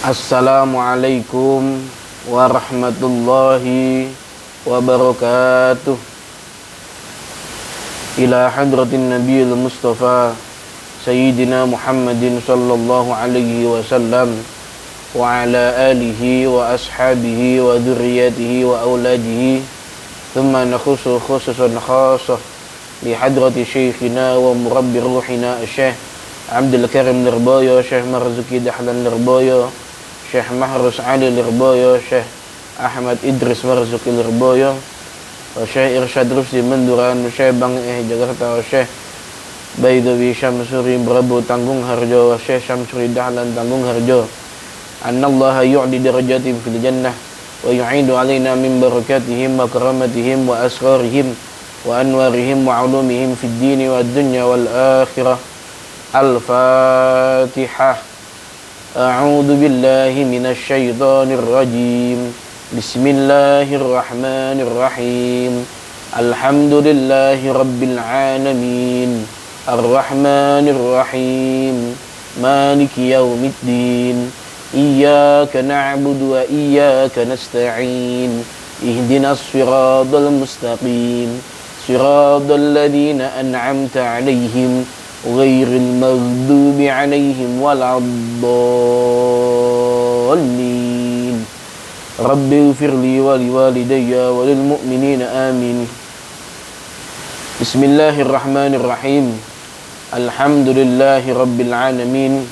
Assalamualaikum warahmatullahi wabarakatuh. Ila hadratin nabiyil mustafa Sayyidina Muhammadin sallallahu alaihi wasallam wa ala alihi wa ashabihi wa dhurriyyatihi wa auladihi. Thumma nakhusu khususan khasah li hadrati syekhina wa murabbi ruhina Syekh Abdul Karim Lirboyo, Syekh Marzuki Dahlan Lirboyo, Syekh Mahrus Ali Lirboyo, Syekh Ahmad Idris Marzuki Lirboyo, Syekh Irsyad Rusdi Menduran, Syekh Bang Jakarta, Syekh Baidawi Syamsuri Brabu Tanggung Harjo, Syekh Syamsuri Dahlan Tanggung Harjo. Annallaha yu'li darajatim fil jannah wa yu'idu alaina min barakatihim wa karamatihim wa asrarihim wa anwarihim wa ulumihim fid dini wad dunya wal akhirah. Al-Fatihah. A'udzu billahi minasy syaithanir rajim. Bismillahirrahmanirrahim. Alhamdulillahi rabbil alamin. Arrahmanir rahim. Maliki yaumiddin. Iyyaka na'budu wa iyyaka nasta'in. Ihdinas siratal mustaqim. Siratal ladzina an'amta 'alaihim ghairil maghdubi 'alaihim waladdallin. Rabbi ighfirli wa liwalidayya wa lil mu'minina amin. Bismillahirrahmanirrahim. Alhamdulillahi rabbil alamin.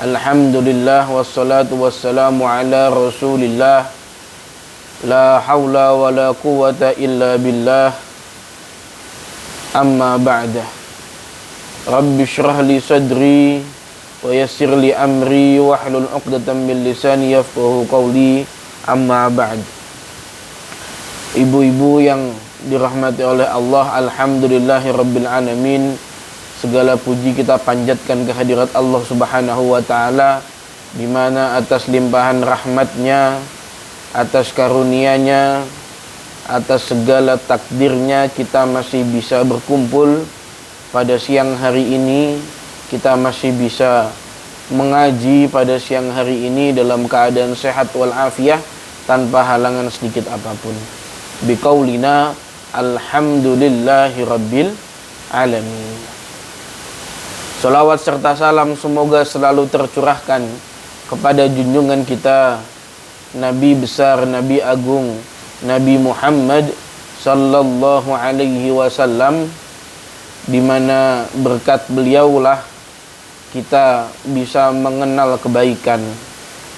Alhamdulillah wassalatu wassalamu ala rasulillah. La haula wa la quwwata illa billah. Amma ba'da. Rabbi syrah li sadri wa yassir li amri wahlul 'uqdatam min lisani yafqahu qawli. Amma ba'd. Ibu-ibu yang dirahmati oleh Allah, alhamdulillahi rabbil alamin. Segala puji kita panjatkan kehadirat Allah Subhanahu wa taala, di mana atas limpahan rahmatnya, atas karunia-Nya, atas segala takdirnya kita masih bisa berkumpul pada siang hari ini. Kita masih bisa mengaji pada siang hari ini dalam keadaan sehat walafiat tanpa halangan sedikit apapun. Biqaulina alhamdulillahi rabbil alamin. Salawat serta salam semoga selalu tercurahkan kepada junjungan kita, Nabi besar, Nabi agung, Nabi Muhammad sallallahu alaihi wasallam, di mana berkat beliaulah kita bisa mengenal kebaikan,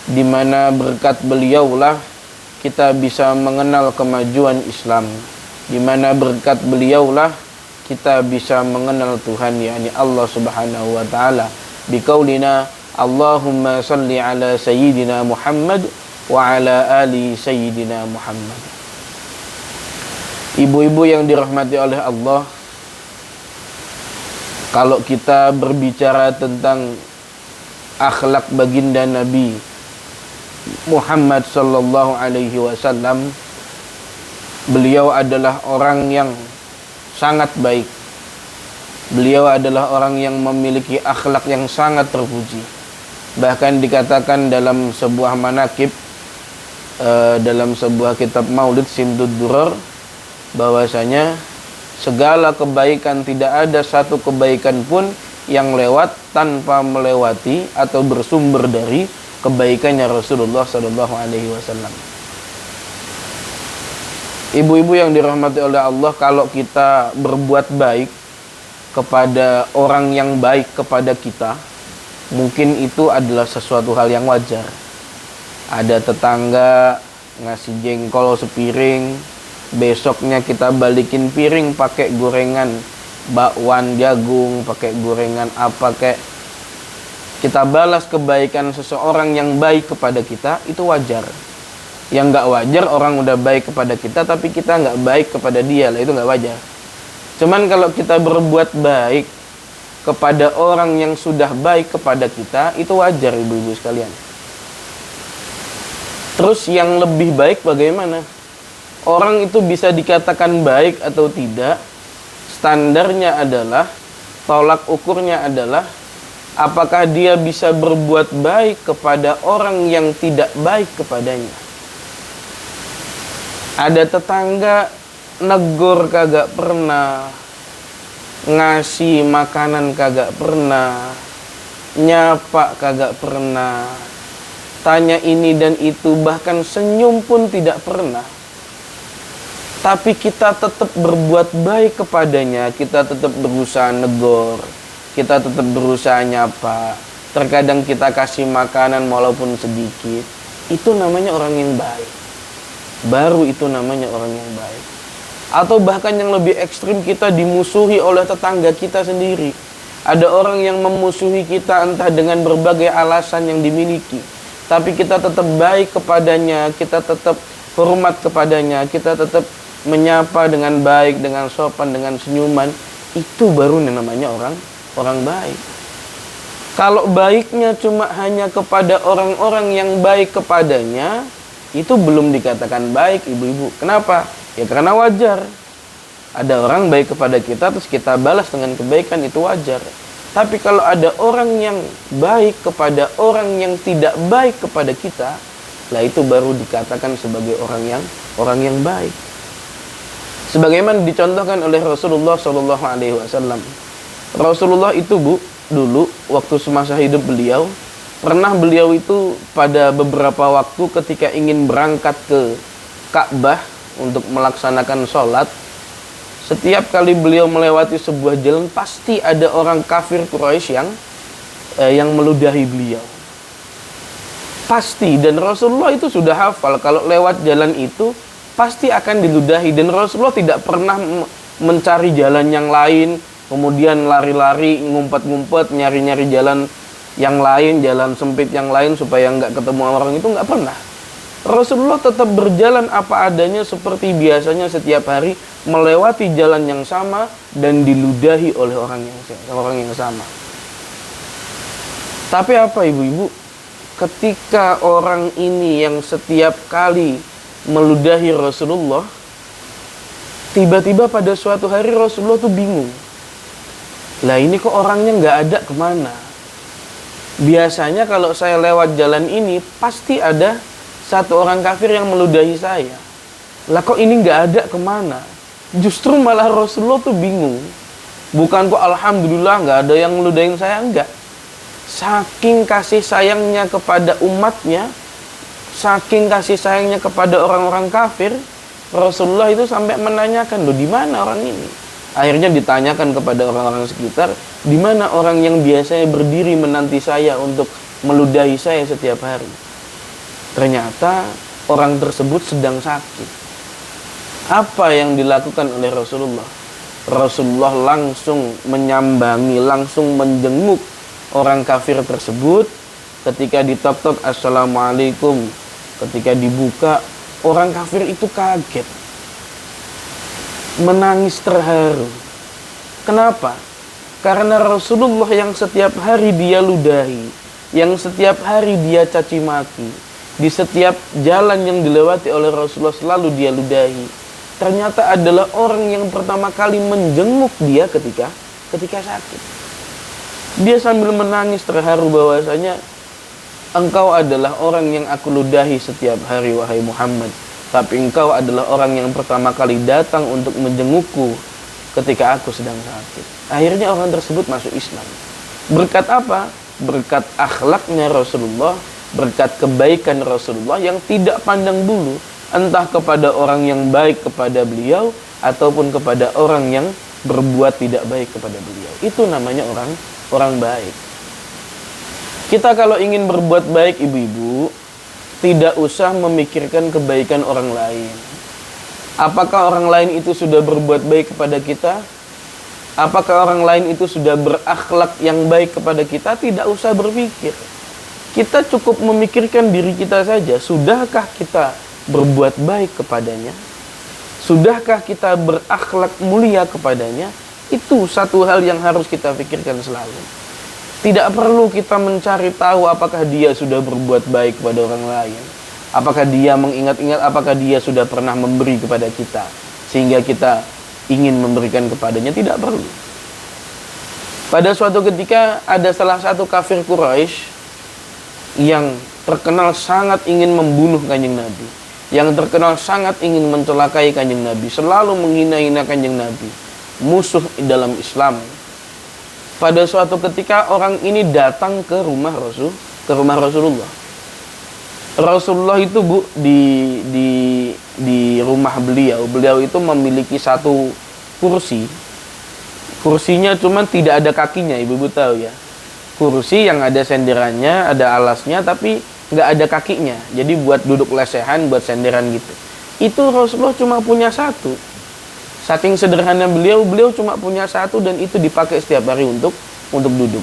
di mana berkat beliaulah kita bisa mengenal kemajuan Islam, di mana berkat beliaulah kita bisa mengenal Tuhan, yakni Allah Subhanahu wa taala. Biqaulina Allahumma salli ala sayyidina Muhammad wa ala ali sayyidina Muhammad. Ibu-ibu yang dirahmati oleh Allah, kalau kita berbicara tentang akhlak baginda Nabi Muhammad sallallahu alaihi wasallam, beliau adalah orang yang sangat baik. Beliau adalah orang yang memiliki akhlak yang sangat terpuji. Bahkan dikatakan dalam sebuah manakib, dalam sebuah kitab Maulid Simdud Durar, bahwasanya segala kebaikan, tidak ada satu kebaikan pun yang lewat tanpa melewati atau bersumber dari kebaikannya Rasulullah sallallahu alaihi wasallam. Ibu-ibu yang dirahmati oleh Allah, kalau kita berbuat baik kepada orang yang baik kepada kita, mungkin itu adalah sesuatu hal yang wajar. Ada tetangga ngasih jengkol sepiring, besoknya kita balikin piring pakai gorengan bakwan jagung, pakai gorengan apa kayak, kita balas kebaikan seseorang yang baik kepada kita, itu wajar. Yang nggak wajar, orang udah baik kepada kita tapi kita nggak baik kepada dia, lah itu nggak wajar. Cuman kalau kita berbuat baik kepada orang yang sudah baik kepada kita, itu wajar, ibu-ibu sekalian. Terus yang lebih baik bagaimana? Orang itu bisa dikatakan baik atau tidak, standarnya adalah, tolak ukurnya adalah Apakah dia bisa berbuat baik kepada orang yang tidak baik kepadanya? Ada tetangga negor kagak pernah, ngasih makanan kagak pernah, nyapa kagak pernah, tanya ini dan itu, bahkan senyum pun tidak pernah. Tapi kita tetap berbuat baik kepadanya, kita tetap berusaha negor, kita tetap berusaha nyapa, terkadang kita kasih makanan walaupun sedikit. Itu namanya orang yang baik. Baru itu namanya orang yang baik. Atau bahkan yang lebih ekstrim, kita dimusuhi oleh tetangga kita sendiri. Ada orang yang memusuhi kita entah dengan berbagai alasan yang dimiliki, tapi kita tetap baik kepadanya, kita tetap hormat kepadanya, kita tetap menyapa dengan baik, dengan sopan, dengan senyuman. Itu baru namanya orang baik. Kalau baiknya cuma hanya kepada orang-orang yang baik kepadanya, itu belum dikatakan baik, ibu-ibu. Kenapa? Ya karena wajar. Ada orang baik kepada kita terus kita balas dengan kebaikan, itu wajar. Tapi kalau ada orang yang baik kepada orang yang tidak baik kepada kita, lah itu baru dikatakan sebagai orang yang baik. Sebagaimana dicontohkan oleh Rasulullah SAW. Rasulullah itu, Bu, dulu waktu semasa hidup beliau, pernah beliau itu pada beberapa waktu ketika ingin berangkat ke Ka'bah untuk melaksanakan sholat, setiap kali beliau melewati sebuah jalan, pasti ada orang kafir Quraisy yang meludahi beliau. Pasti, dan Rasulullah itu sudah hafal kalau lewat jalan itu pasti akan diludahi, dan Rasulullah tidak pernah mencari jalan yang lain, kemudian lari-lari, ngumpet-ngumpet, nyari-nyari jalan yang lain, jalan sempit yang lain supaya nggak ketemu orang itu, nggak pernah. Rasulullah tetap berjalan apa adanya seperti biasanya setiap hari, melewati jalan yang sama dan diludahi oleh orang yang sama. Tapi apa, ibu-ibu? Ketika orang ini yang setiap kali meludahi Rasulullah, tiba-tiba pada suatu hari Rasulullah tuh bingung. Lah ini kok orangnya nggak ada, kemana? Biasanya kalau saya lewat jalan ini pasti ada satu orang kafir yang meludahi saya. Lah kok ini nggak ada, kemana? Justru malah Rasulullah tuh bingung. Bukan kok alhamdulillah nggak ada yang meludahin saya, enggak. Saking kasih sayangnya kepada umatnya, saking kasih sayangnya kepada orang-orang kafir, Rasulullah itu sampai menanyakan, loh di mana orang ini? Akhirnya ditanyakan kepada orang-orang sekitar, di mana orang yang biasanya berdiri menanti saya untuk meludahi saya setiap hari? Ternyata orang tersebut sedang sakit. Apa yang dilakukan oleh Rasulullah? Rasulullah langsung menyambangi, langsung menjenguk orang kafir tersebut. Ketika ditok-tok, assalamualaikum, ketika dibuka, orang kafir itu kaget, menangis terharu. Kenapa? Karena Rasulullah yang setiap hari dia ludahi, yang setiap hari dia caci maki, di setiap jalan yang dilewati oleh Rasulullah selalu dia ludahi, ternyata adalah orang yang pertama kali menjenguk dia ketika sakit. Dia sambil menangis terharu bahwasanya, engkau adalah orang yang aku ludahi setiap hari, wahai Muhammad. Tapi engkau adalah orang yang pertama kali datang untuk menjengukku ketika aku sedang sakit. Akhirnya orang tersebut masuk Islam. Berkat apa? Berkat akhlaknya Rasulullah, berkat kebaikan Rasulullah yang tidak pandang bulu, entah kepada orang yang baik kepada beliau ataupun kepada orang yang berbuat tidak baik kepada beliau. Itu namanya orang baik. Kita kalau ingin berbuat baik, ibu-ibu, tidak usah memikirkan kebaikan orang lain. Apakah orang lain itu sudah berbuat baik kepada kita? Apakah orang lain itu sudah berakhlak yang baik kepada kita? Tidak usah berpikir. Kita cukup memikirkan diri kita saja. Sudahkah kita berbuat baik kepadanya? Sudahkah kita berakhlak mulia kepadanya? Itu satu hal yang harus kita pikirkan selalu. Tidak perlu kita mencari tahu apakah dia sudah berbuat baik kepada orang lain, apakah dia mengingat-ingat, apakah dia sudah pernah memberi kepada kita sehingga kita ingin memberikan kepadanya. Tidak perlu. Pada suatu ketika ada salah satu kafir Quraisy yang terkenal sangat ingin membunuh Kanjeng Nabi, yang terkenal sangat ingin mencelakai Kanjeng Nabi, selalu menghina-hina Kanjeng Nabi, musuh dalam Islam. Pada suatu ketika orang ini datang ke rumah Rasulullah. Rasulullah itu di rumah beliau itu memiliki satu kursi. Kursinya cuman tidak ada kakinya, ibu-ibu tahu ya. Kursi yang ada senderannya, ada alasnya, tapi nggak ada kakinya. Jadi buat duduk lesehan, buat senderan gitu. Itu Rasulullah cuma punya satu. Saking sederhana beliau cuma punya satu, dan itu dipakai setiap hari untuk duduk.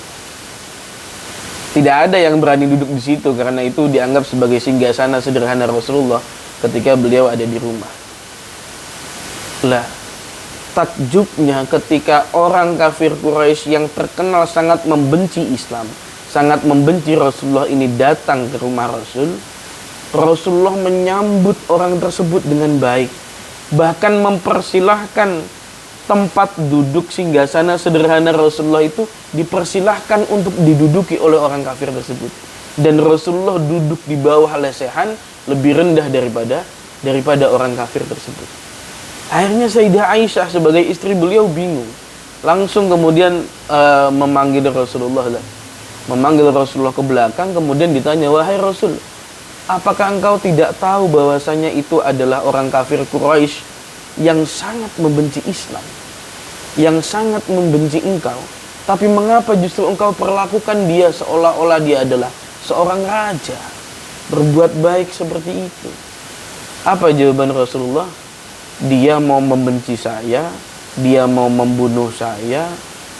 Tidak ada yang berani duduk di situ karena itu dianggap sebagai singgasana sederhana Rasulullah ketika beliau ada di rumah. Lah, takjubnya ketika orang kafir Quraisy yang terkenal sangat membenci Islam, sangat membenci Rasulullah ini datang ke rumah Rasulullah menyambut orang tersebut dengan baik, bahkan mempersilahkan tempat duduk singgasana sederhana Rasulullah itu dipersilahkan untuk diduduki oleh orang kafir tersebut, dan Rasulullah duduk di bawah lesehan lebih rendah daripada orang kafir tersebut. Akhirnya Sayyidah Aisyah sebagai istri beliau bingung. Langsung kemudian memanggil Rasulullah ke belakang, kemudian ditanya, "Wahai Rasul, apakah engkau tidak tahu bahwasanya itu adalah orang kafir Quraisy yang sangat membenci Islam, yang sangat membenci engkau, tapi mengapa justru engkau perlakukan dia seolah-olah dia adalah seorang raja, berbuat baik seperti itu?" Apa jawaban Rasulullah? Dia mau membenci saya, dia mau membunuh saya,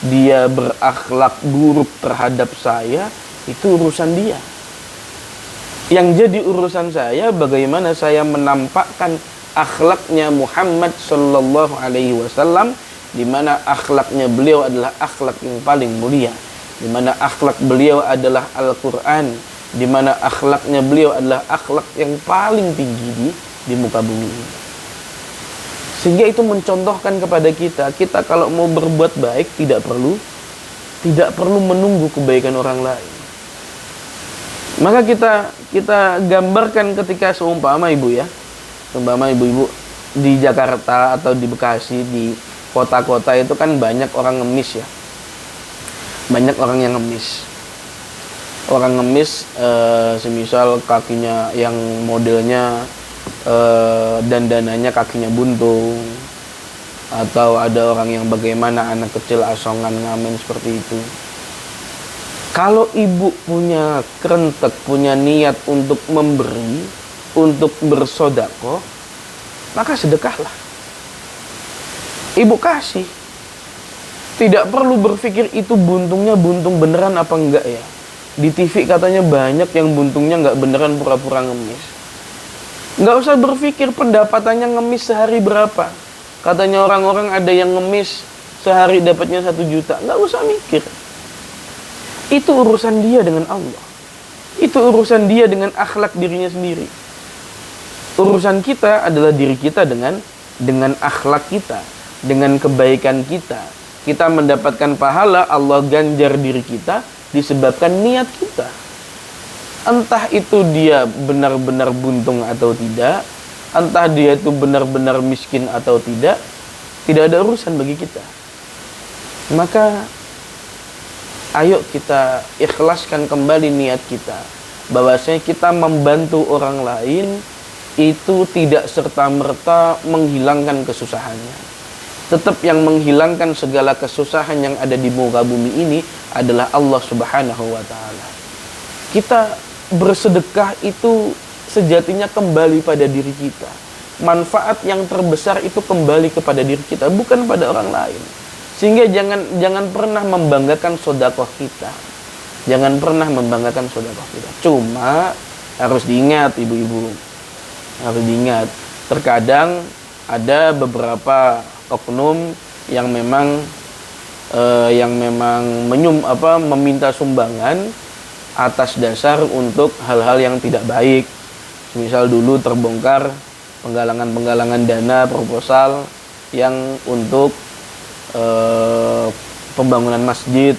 dia berakhlak buruk terhadap saya, itu urusan dia. Yang jadi urusan saya bagaimana saya menampakkan akhlaknya Muhammad sallallahu alaihi wasallam, di mana akhlaknya beliau adalah akhlak yang paling mulia, di mana akhlak beliau adalah Al-Qur'an, di mana akhlaknya beliau adalah akhlak yang paling tinggi di muka bumi ini. Sehingga itu mencontohkan kepada kita kalau mau berbuat baik tidak perlu menunggu kebaikan orang lain. Maka kita gambarkan ketika seumpama ibu di Jakarta atau di Bekasi, di kota-kota itu kan banyak orang ngemis ya. Banyak orang yang ngemis. Orang ngemis semisal kakinya yang modelnya dandanannya kakinya buntung, atau ada orang yang bagaimana anak kecil asongan ngamen seperti itu. Kalau ibu punya kerentek, punya niat untuk memberi, untuk bersedekah, maka sedekahlah. Ibu kasih. Tidak perlu berpikir itu buntungnya buntung beneran apa enggak ya. Di TV katanya banyak yang buntungnya enggak beneran, pura-pura ngemis. Nggak usah berpikir pendapatannya ngemis sehari berapa. Katanya orang-orang ada yang ngemis sehari dapatnya 1 juta. Nggak usah mikir. Itu urusan dia dengan Allah. Itu urusan dia dengan akhlak dirinya sendiri. Urusan kita adalah diri kita dengan akhlak kita, dengan kebaikan kita. Kita mendapatkan pahala, Allah ganjar diri kita disebabkan niat kita. Entah itu dia benar-benar buntung atau tidak, entah dia itu benar-benar miskin atau tidak ada urusan bagi kita. Maka ayo kita ikhlaskan kembali niat kita, bahwasanya kita membantu orang lain itu tidak serta-merta menghilangkan kesusahannya. Tetap yang menghilangkan segala kesusahan yang ada di muka bumi ini adalah Allah Subhanahu wa taala. Kita bersedekah itu sejatinya kembali pada diri kita. Manfaat yang terbesar itu kembali kepada diri kita, bukan pada orang lain. Sehingga jangan pernah membanggakan sedekah kita. Jangan pernah membanggakan sedekah kita. Cuma harus diingat ibu-ibu. Harus diingat, terkadang ada beberapa oknum yang memang meminta sumbangan atas dasar untuk hal-hal yang tidak baik. Misal dulu terbongkar penggalangan dana proposal yang untuk pembangunan masjid.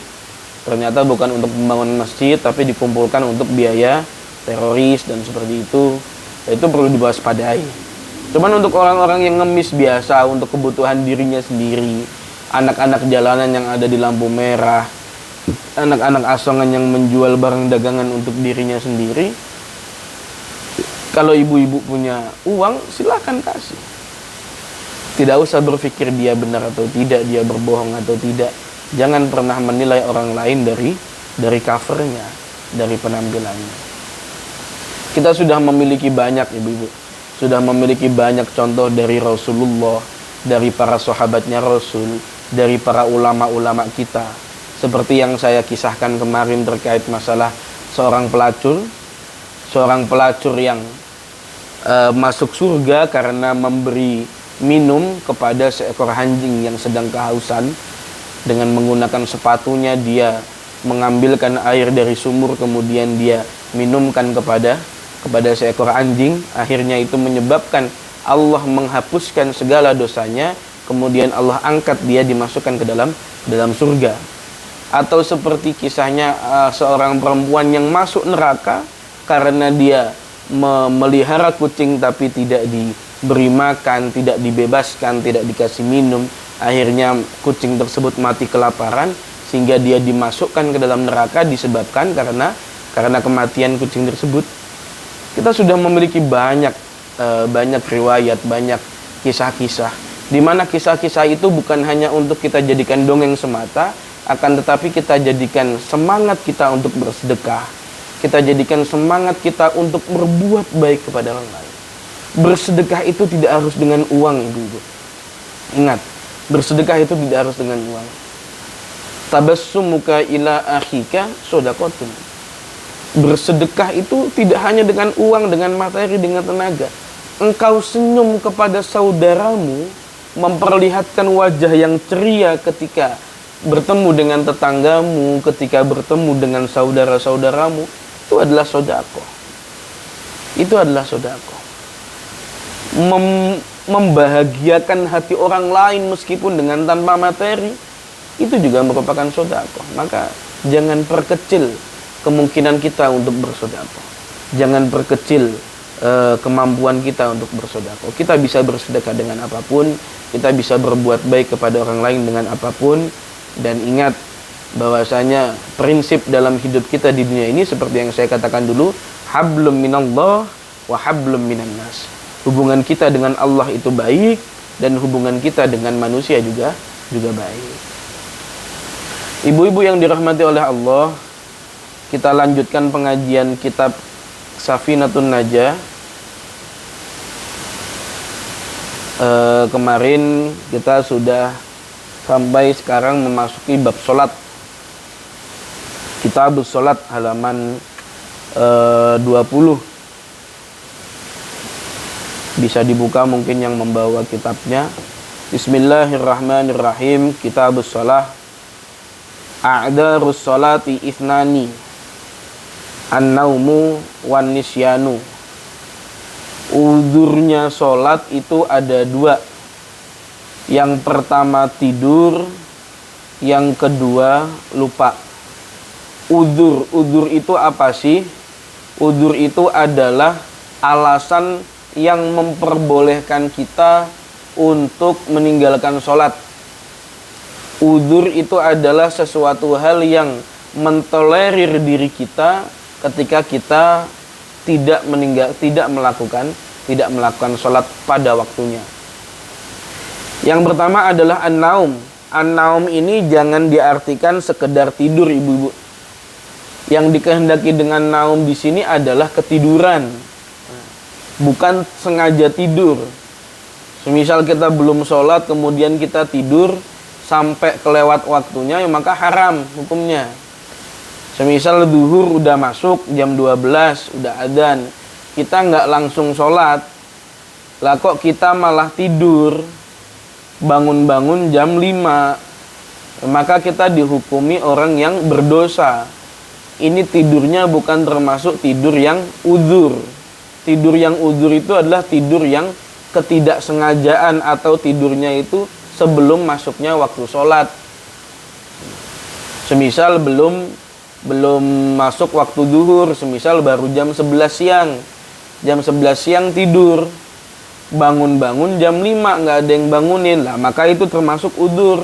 Ternyata bukan untuk pembangunan masjid, tapi dikumpulkan untuk biaya teroris dan seperti itu. Itu perlu diwaspadai. Cuman untuk orang-orang yang ngemis biasa untuk kebutuhan dirinya sendiri, anak-anak jalanan yang ada di lampu merah, anak-anak asongan yang menjual barang dagangan untuk dirinya sendiri, kalau ibu-ibu punya uang, silakan kasih. Tidak usah berpikir dia benar atau tidak, dia berbohong atau tidak. Jangan pernah menilai orang lain dari covernya, dari penampilannya. Kita sudah memiliki banyak, ibu-ibu, sudah memiliki banyak contoh dari Rasulullah, dari para sahabatnya Rasul, dari para ulama-ulama kita. Seperti yang saya kisahkan kemarin terkait masalah seorang pelacur yang masuk surga karena memberi minum kepada seekor anjing yang sedang kehausan. Dengan menggunakan sepatunya dia mengambilkan air dari sumur, kemudian dia minumkan kepada seekor anjing. Akhirnya itu menyebabkan Allah menghapuskan segala dosanya, kemudian Allah angkat dia, dimasukkan ke dalam surga. Atau seperti kisahnya seorang perempuan yang masuk neraka karena dia memelihara kucing tapi tidak diberi makan, tidak dibebaskan, tidak dikasih minum. Akhirnya kucing tersebut mati kelaparan sehingga dia dimasukkan ke dalam neraka disebabkan karena kematian kucing tersebut. Kita sudah memiliki banyak riwayat, banyak kisah-kisah di mana kisah-kisah itu bukan hanya untuk kita jadikan dongeng semata, akan tetapi kita jadikan semangat kita untuk bersedekah. Kita jadikan semangat kita untuk berbuat baik kepada orang lain. Bersedekah itu tidak harus dengan uang, ibu-ibu. Ingat, bersedekah itu tidak harus dengan uang. Tabassumuka ila akhika shadaqatun. Bersedekah itu tidak hanya dengan uang, dengan materi, dengan tenaga. Engkau senyum kepada saudaramu, memperlihatkan wajah yang ceria ketika bertemu dengan tetanggamu, ketika bertemu dengan saudara-saudaramu, itu adalah sedekah. Itu adalah sedekah. Membahagiakan hati orang lain meskipun dengan tanpa materi, itu juga merupakan sedekah. Maka jangan perkecil kemungkinan kita untuk bersedekah. Jangan perkecil kemampuan kita untuk bersedekah. Kita bisa bersedekah dengan apapun, kita bisa berbuat baik kepada orang lain dengan apapun. Dan ingat bahwasanya prinsip dalam hidup kita di dunia ini seperti yang saya katakan dulu, hablum minallah wa hablum minan nas. Hubungan kita dengan Allah itu baik dan hubungan kita dengan manusia juga baik. Ibu-ibu yang dirahmati oleh Allah, kita lanjutkan pengajian kitab Safinatun Najah. Kemarin kita sudah sampai sekarang memasuki bab sholat. Kitabus sholat halaman 20. Bisa dibuka mungkin yang membawa kitabnya. Bismillahirrahmanirrahim. Kitabus sholat. A'darus sholati ithnani, an-naumu wan nisyanu. Uzurnya sholat itu ada dua. Yang pertama tidur, yang kedua lupa. Uzur itu apa sih? Uzur itu adalah alasan yang memperbolehkan kita untuk meninggalkan sholat. Uzur itu adalah sesuatu hal yang mentolerir diri kita ketika kita tidak melakukan sholat pada waktunya. Yang pertama adalah an-naum. An-naum ini jangan diartikan sekedar tidur, ibu-ibu. Yang dikehendaki dengan naum di sini adalah ketiduran, bukan sengaja tidur. Semisal kita belum sholat kemudian kita tidur sampai kelewat waktunya, ya maka haram hukumnya. Semisal duhur udah masuk jam 12, udah adzan, kita nggak langsung sholat, lah kok kita malah tidur, bangun-bangun jam 5, maka kita dihukumi orang yang berdosa. Ini tidurnya bukan termasuk tidur yang uzur. Tidur yang uzur itu adalah tidur yang ketidaksengajaan atau tidurnya itu sebelum masuknya waktu sholat. Semisal belum masuk waktu zuhur, semisal baru jam 11 siang. Jam 11 siang tidur. Bangun-bangun jam 5 nggak ada yang bangunin. Lah, maka itu termasuk udzur.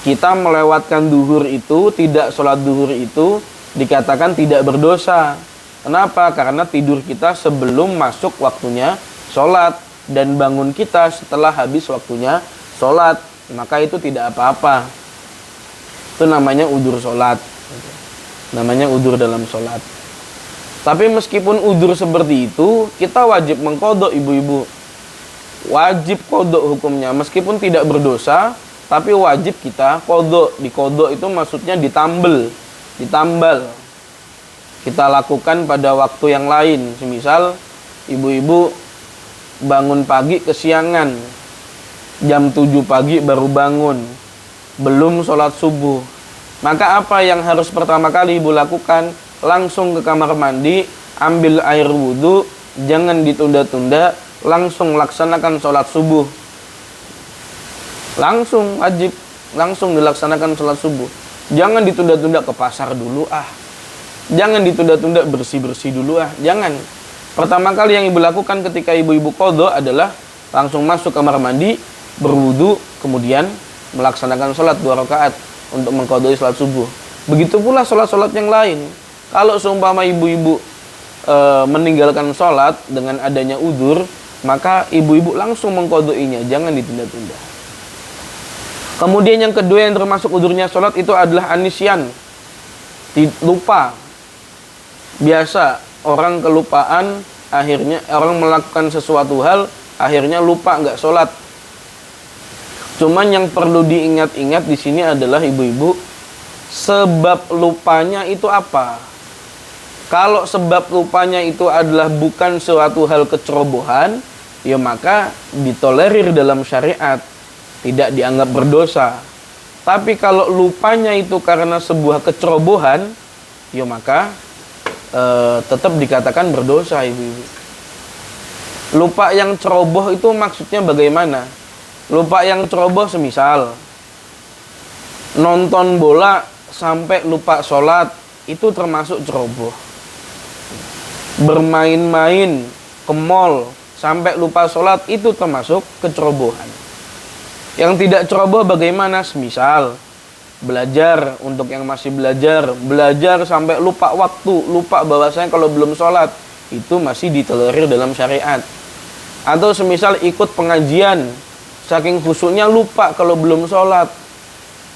Kita melewatkan zuhur itu, tidak sholat zuhur itu dikatakan tidak berdosa. Kenapa? Karena tidur kita sebelum masuk waktunya sholat dan bangun kita setelah habis waktunya sholat, maka itu tidak apa-apa. Itu namanya udzur sholat. Namanya udzur dalam sholat. Tapi meskipun udzur seperti itu, kita wajib mengqadha, ibu-ibu. Wajib qadha hukumnya, meskipun tidak berdosa, tapi wajib kita qadha. Diqadha itu maksudnya ditambal. Kita lakukan pada waktu yang lain. Semisal ibu-ibu bangun pagi kesiangan, jam 7 pagi baru bangun, belum sholat subuh. Maka apa yang harus pertama kali ibu lakukan? Langsung ke kamar mandi, ambil air wudhu, jangan ditunda-tunda, langsung laksanakan sholat subuh. Langsung wajib, langsung dilaksanakan sholat subuh. Jangan ditunda-tunda, ke pasar dulu Jangan ditunda-tunda, bersih-bersih dulu Jangan. Pertama kali yang ibu lakukan ketika ibu-ibu qadha adalah langsung masuk kamar mandi, berwudu, kemudian melaksanakan sholat 2 rakaat untuk mengqadha sholat subuh. Begitu pula sholat-sholat yang lain. Kalau seumpama ibu-ibu meninggalkan sholat dengan adanya udzur, maka ibu-ibu langsung mengqadha'inya, jangan ditunda-tunda. Kemudian yang kedua yang termasuk udzurnya sholat itu adalah anisyan, lupa. Biasa orang kelupaan, akhirnya orang melakukan sesuatu hal, akhirnya lupa nggak sholat. Cuman yang perlu diingat-ingat di sini adalah ibu-ibu, sebab lupanya itu apa? Kalau sebab lupanya itu adalah bukan suatu hal kecerobohan, ya maka ditolerir dalam syariat, tidak dianggap berdosa. Tapi kalau lupanya itu karena sebuah kecerobohan, ya maka tetap dikatakan berdosa, ibu-ibu. Lupa yang ceroboh itu maksudnya bagaimana? Lupa yang ceroboh semisal nonton bola sampai lupa sholat, itu termasuk ceroboh. Bermain-main ke mall sampai lupa sholat, itu termasuk kecerobohan. Yang tidak ceroboh bagaimana? Semisal belajar, untuk yang masih belajar sampai lupa waktu, lupa bahwasanya kalau belum sholat, itu masih ditolerir dalam syariat. Atau semisal ikut pengajian, saking khusyuknya lupa kalau belum sholat,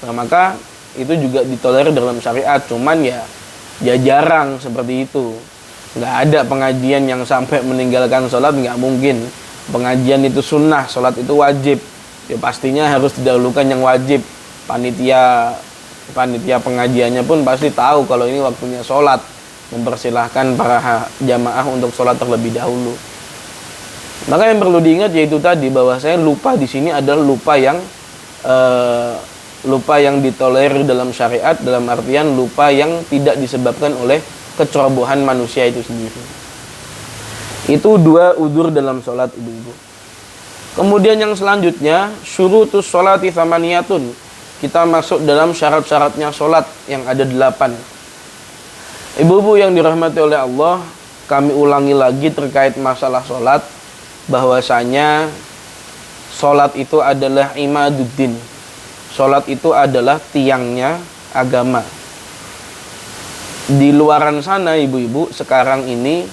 nah maka itu juga ditolerir dalam syariat. Cuman ya jarang seperti itu. Nggak ada pengajian yang sampai meninggalkan sholat, nggak mungkin. Pengajian itu sunnah, sholat itu wajib. Ya pastinya harus didahulukan yang wajib. Panitia pengajiannya pun pasti tahu kalau ini waktunya sholat, mempersilahkan para jamaah untuk sholat terlebih dahulu. Maka yang perlu diingat yaitu tadi, bahwa saya lupa di sini adalah lupa yang ditolerir dalam syariat, dalam artian lupa yang tidak disebabkan oleh kecerobohan manusia itu sendiri. Itu 2 udzur dalam sholat, ibu-ibu. Kemudian yang selanjutnya, syurutus sholati thamaniyatun. Kita masuk dalam syarat-syaratnya sholat yang ada 8. Ibu-ibu yang dirahmati oleh Allah, kami ulangi lagi terkait masalah sholat, bahwasanya sholat itu adalah imaduddin. Sholat itu adalah tiangnya agama. Di luaran sana, ibu-ibu, sekarang ini,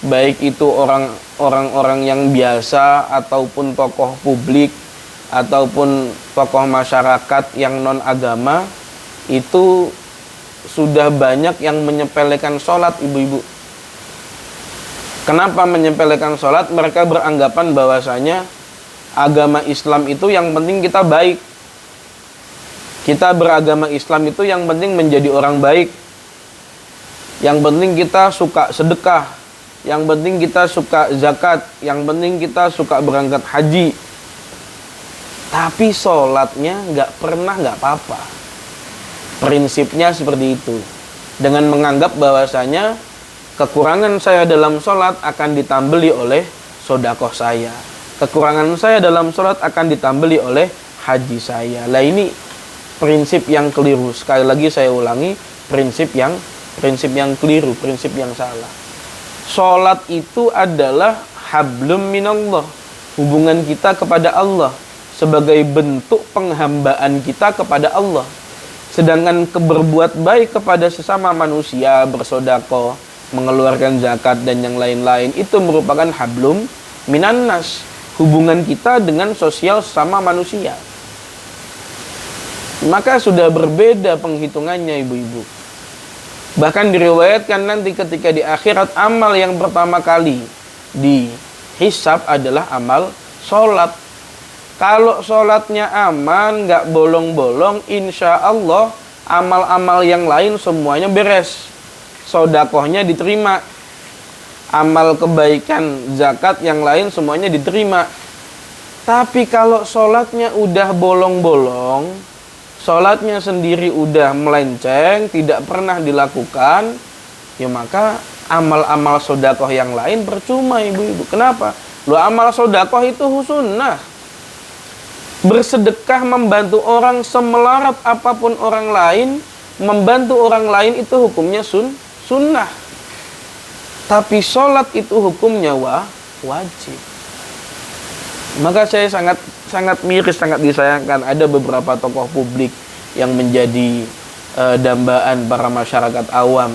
baik itu orang-orang yang biasa ataupun tokoh publik ataupun tokoh masyarakat yang non agama, itu sudah banyak yang menyepelekan sholat, ibu-ibu. Kenapa menyepelekan sholat? Mereka beranggapan bahwasanya agama Islam itu yang penting kita baik. Kita beragama Islam itu yang penting menjadi orang baik. Yang penting kita suka sedekah, yang penting kita suka zakat, yang penting kita suka berangkat haji. Tapi sholatnya nggak apa-apa. Prinsipnya seperti itu. Dengan menganggap bahwasanya kekurangan saya dalam sholat akan ditambeli oleh sodakoh saya. Kekurangan saya dalam sholat akan ditambeli oleh haji saya. Lah ini prinsip yang keliru. Sekali lagi saya ulangi, prinsip yang keliru, prinsip yang salah. Salat itu adalah hablum minallah, hubungan kita kepada Allah sebagai bentuk penghambaan kita kepada Allah. Sedangkan berbuat baik kepada sesama manusia, bersedekah, mengeluarkan zakat dan yang lain-lain, itu merupakan hablum minannas, hubungan kita dengan sosial sama manusia. Maka sudah berbeda penghitungannya, ibu-ibu. Bahkan diriwayatkan nanti ketika di akhirat, amal yang pertama kali dihisab adalah amal sholat. Kalau sholatnya aman, nggak bolong-bolong, insya Allah amal-amal yang lain semuanya beres. Sodakohnya diterima, amal kebaikan, zakat yang lain semuanya diterima. Tapi kalau sholatnya udah bolong-bolong, sholatnya sendiri udah melenceng, tidak pernah dilakukan, ya maka amal-amal sodakoh yang lain percuma, ibu-ibu. Kenapa? Loh, amal sodakoh itu sunnah. Bersedekah, membantu orang semelarat apapun orang lain, membantu orang lain itu hukumnya sunnah. Tapi sholat itu hukumnya wajib. Maka saya sangat miris, sangat disayangkan ada beberapa tokoh publik yang menjadi dambaan para masyarakat awam.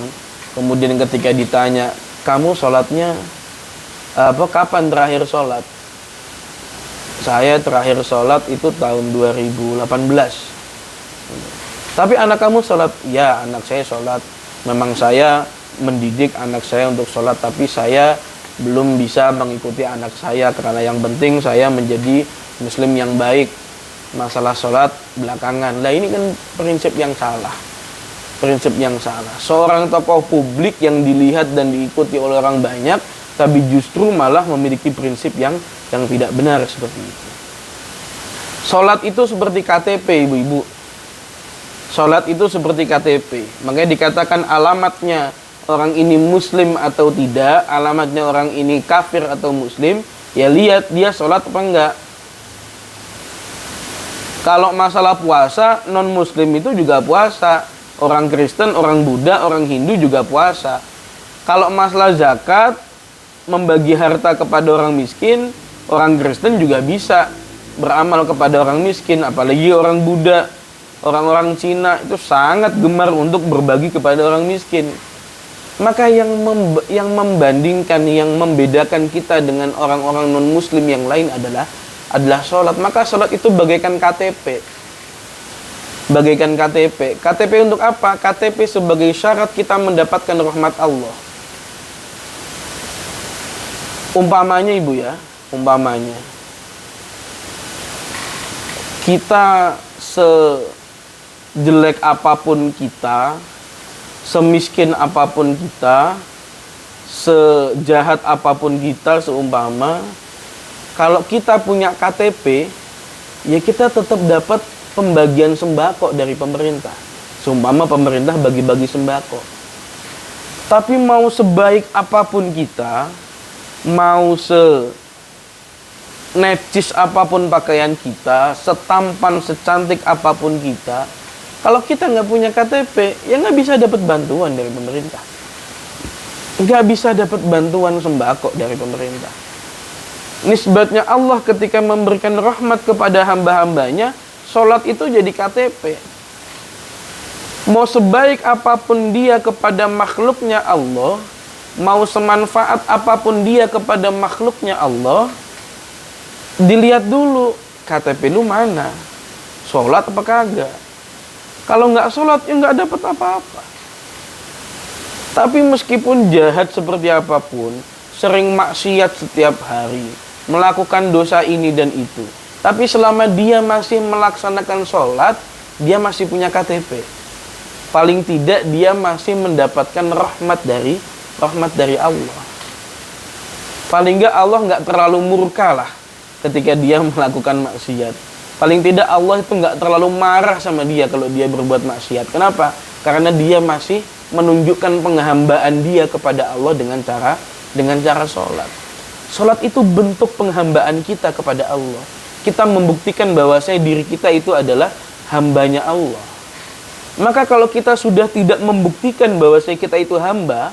Kemudian ketika ditanya, kamu sholatnya kapan terakhir sholat? Saya terakhir sholat itu tahun 2018. Tapi anak kamu sholat? Ya, anak saya sholat. Memang saya mendidik anak saya untuk sholat, tapi saya belum bisa mengikuti anak saya karena yang penting saya menjadi muslim yang baik. Masalah sholat belakangan. Lah ini kan prinsip yang salah. Prinsip yang salah. Seorang tokoh publik yang dilihat dan diikuti oleh orang banyak, tapi justru malah memiliki prinsip yang tidak benar seperti itu. Sholat itu seperti KTP, ibu-ibu. Sholat itu seperti KTP. Makanya dikatakan alamatnya orang ini muslim atau tidak, alamatnya orang ini kafir atau muslim, ya lihat dia sholat apa enggak. Kalau masalah puasa, non muslim itu juga puasa. Orang Kristen, orang Buddha, orang Hindu juga puasa. Kalau masalah zakat, membagi harta kepada orang miskin, orang Kristen juga bisa beramal kepada orang miskin. Apalagi orang Buddha, orang-orang Cina itu sangat gemar untuk berbagi kepada orang miskin. Maka yang membandingkan, yang membedakan kita dengan orang-orang non-muslim yang lain adalah sholat. Maka sholat itu bagaikan KTP. Bagaikan KTP. KTP untuk apa? KTP sebagai syarat kita mendapatkan rahmat Allah. Umpamanya, ibu ya, umpamanya kita sejelek apapun kita, semiskin apapun kita, sejahat apapun kita, seumpama kalau kita punya KTP, ya kita tetap dapat pembagian sembako dari pemerintah. Seumpama pemerintah bagi-bagi sembako. Tapi mau sebaik apapun kita, mau necis apapun pakaian kita, setampan, secantik apapun kita, kalau kita nggak punya KTP, ya nggak bisa dapat bantuan dari pemerintah. Nggak bisa dapat bantuan sembako dari pemerintah. Nisbatnya Allah ketika memberikan rahmat kepada hamba-hambanya, sholat itu jadi KTP. Mau sebaik apapun dia kepada makhluknya Allah, mau semanfaat apapun dia kepada makhluknya Allah, dilihat dulu KTP lu mana, sholat apa kagak. Kalau nggak sholat ya nggak dapat apa-apa. Tapi meskipun jahat seperti apapun, sering maksiat setiap hari, melakukan dosa ini dan itu, tapi selama dia masih melaksanakan sholat, dia masih punya KTP. Paling tidak dia masih mendapatkan rahmat dari Allah. Paling nggak Allah nggak terlalu murka lah ketika dia melakukan maksiat. Paling tidak Allah itu nggak terlalu marah sama dia kalau dia berbuat maksiat. Kenapa? Karena dia masih menunjukkan penghambaan dia kepada Allah dengan cara sholat. Sholat itu bentuk penghambaan kita kepada Allah. Kita membuktikan bahwasanya diri kita itu adalah hambanya Allah. Maka kalau kita sudah tidak membuktikan bahwa kita itu hamba,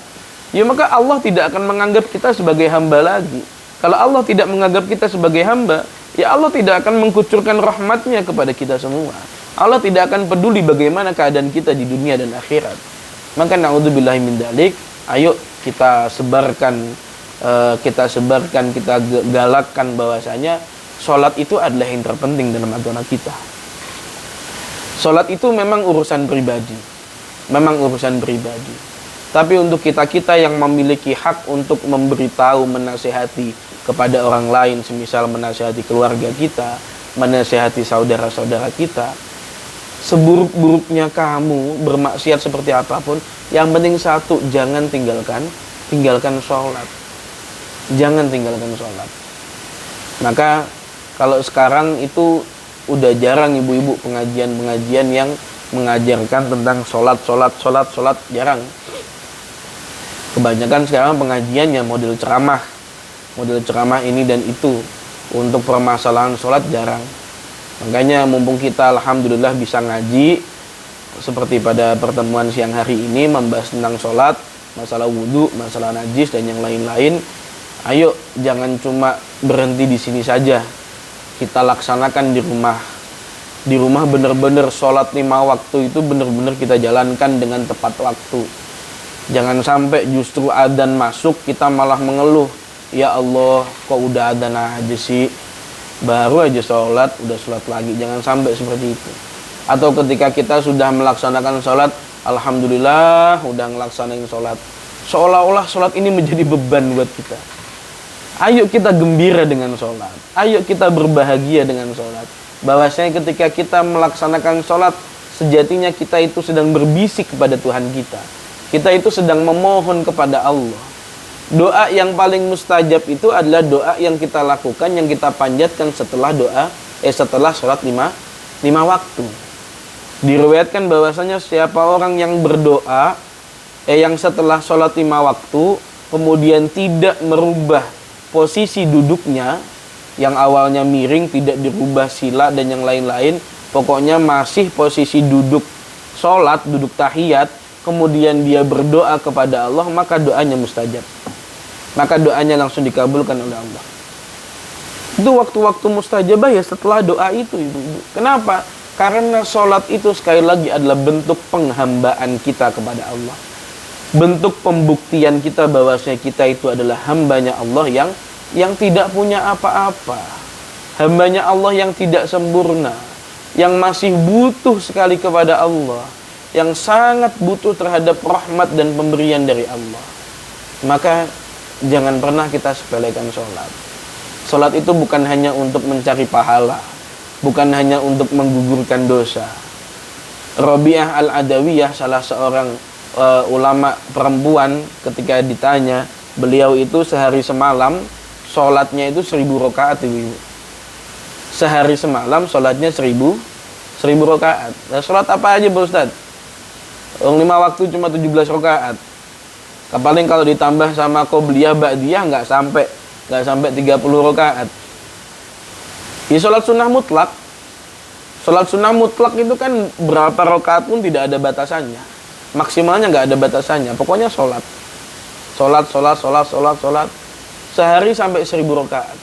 ya maka Allah tidak akan menganggap kita sebagai hamba lagi. Kalau Allah tidak menganggap kita sebagai hamba, ya Allah tidak akan mengkucurkan rahmatnya kepada kita semua. Allah tidak akan peduli bagaimana keadaan kita di dunia dan akhirat. Maka na'udzubillahi min dzalik, ayo kita sebarkan, kita galakkan bahwasanya sholat itu adalah yang terpenting dalam agama kita. Sholat itu memang urusan pribadi, tapi untuk kita yang memiliki hak untuk memberitahu, menasihati kepada orang lain, semisal menasihati keluarga kita, menasihati saudara-saudara kita, seburuk-buruknya kamu bermaksiat seperti apapun, yang penting satu, jangan tinggalkan sholat. Jangan tinggalkan sholat. Maka kalau sekarang itu udah jarang ibu-ibu pengajian yang mengajarkan tentang sholat, jarang. Kebanyakan sekarang pengajiannya model ceramah ini dan itu. Untuk permasalahan sholat jarang. Makanya mumpung kita alhamdulillah bisa ngaji, seperti pada pertemuan siang hari ini membahas tentang sholat, masalah wudhu, masalah najis dan yang lain-lain. Ayo jangan cuma berhenti di sini saja. Kita laksanakan di rumah. Di rumah benar-benar sholat 5 waktu itu benar-benar kita jalankan dengan tepat waktu. Jangan sampai justru adzan masuk kita malah mengeluh. Ya Allah, kok udah adzan aja sih? Baru aja sholat, udah sholat lagi. Jangan sampai seperti itu. Atau ketika kita sudah melaksanakan sholat, alhamdulillah udah ngelaksanain sholat, seolah-olah sholat ini menjadi beban buat kita. Ayo kita gembira dengan sholat. Ayo kita berbahagia dengan sholat. Bahwasanya ketika kita melaksanakan sholat, sejatinya kita itu sedang berbisik kepada Tuhan kita. Kita itu sedang memohon kepada Allah. Doa yang paling mustajab itu adalah doa yang kita lakukan, yang kita panjatkan setelah setelah sholat 5 waktu. Diriwayatkan bahwasanya siapa orang yang berdoa, yang setelah sholat 5 waktu, kemudian tidak merubah posisi duduknya, yang awalnya miring, tidak dirubah sila dan yang lain-lain, pokoknya masih posisi duduk sholat, duduk tahiyat, kemudian dia berdoa kepada Allah, maka doanya mustajab. Maka doanya langsung dikabulkan oleh Allah. Itu waktu-waktu mustajabah ya setelah doa itu, ibu-ibu. Kenapa? Karena sholat itu sekali lagi adalah bentuk penghambaan kita kepada Allah. Bentuk pembuktian kita bahwasanya kita itu adalah hambanya Allah yang tidak punya apa-apa. Hambanya Allah yang tidak sempurna, yang masih butuh sekali kepada Allah, yang sangat butuh terhadap rahmat dan pemberian dari Allah. Maka jangan pernah kita sepelekan sholat. Sholat itu bukan hanya untuk mencari pahala, bukan hanya untuk menggugurkan dosa. Rabi'ah al-Adawiyah, salah seorang ulama perempuan, ketika ditanya, beliau itu sehari semalam sholatnya itu 1000 rakaat, ibu. Sehari semalam sholatnya 1000 rakaat. Nah, sholat apa aja Pak Ustaz? 5 waktu cuma 17 rakaat. Paling kalau ditambah sama qobliyah ba'diyah nggak sampai 30 rakaat. Di sholat sunnah mutlak. Sholat sunnah mutlak itu kan berapa rakaat pun tidak ada batasannya. Maksimalnya nggak ada batasannya. Pokoknya sholat. Sehari sampai 1000 rakaat.